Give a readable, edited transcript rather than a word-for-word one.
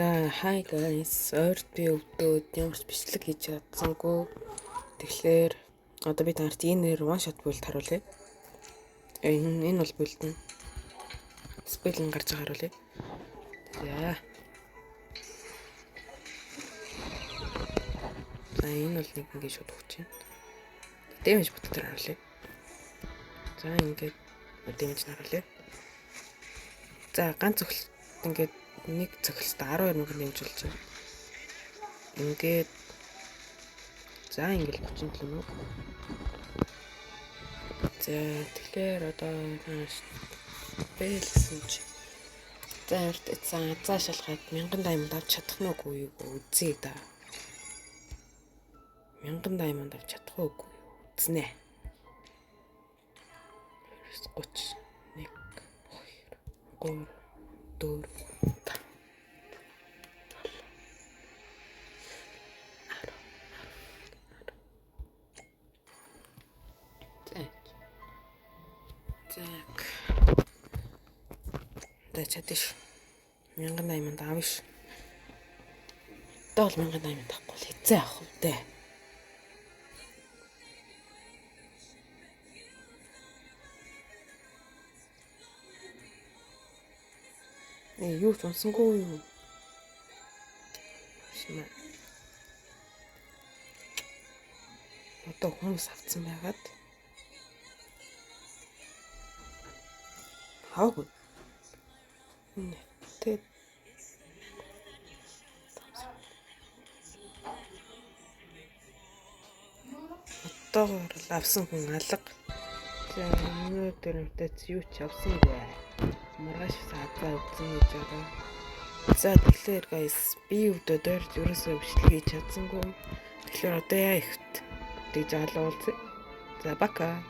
Hi guys, ойрт би өвдөөд ямар ч бичлэг хийж чадсангүй. Тэгэхээр одоо би танарт энэ one shot build харуулъя. Энэ бол build нь. Spell гарч байгаа харуулъя. За энэ бол нэг ингэ шууд өгч байна. Damage бүтээр харуулъя. За ингээд damage харуулъя. За ганц цогцолт ингээд нэг цогцолт 12 мянга нэмжүүлж байна. Ингээд за ингээд 37 мянга. За тэгэхээр одоо бэлсэн чи. За ярд цаа шалгаад 1000 diamond авч чадах нь үгүй юу үзье да. 1000 diamond авч чадах уугүй үзнэ. 30 1 2 3 4 Так. Да чадиш. 1000 diamond авиш. Дол 1000 diamond авахгүй л хэзээ авах вэ дээ. Юу ч унсангүй юу? Шимэ. Одоо хүмүүс авцсан байгаад хаагүй. Тэг. Одоогоор л авсан хүн алга. За өнөөдөр мэдээч юу ч авсангүй. Маргааш саадаа үзэн гэж байгаа. За тэгэхээр guys би өдөөдөр ерөөсөө бичлэг хийж чадсангүй. Тэгэхээр одоо яа ихт тэгж алуулъя. За бака.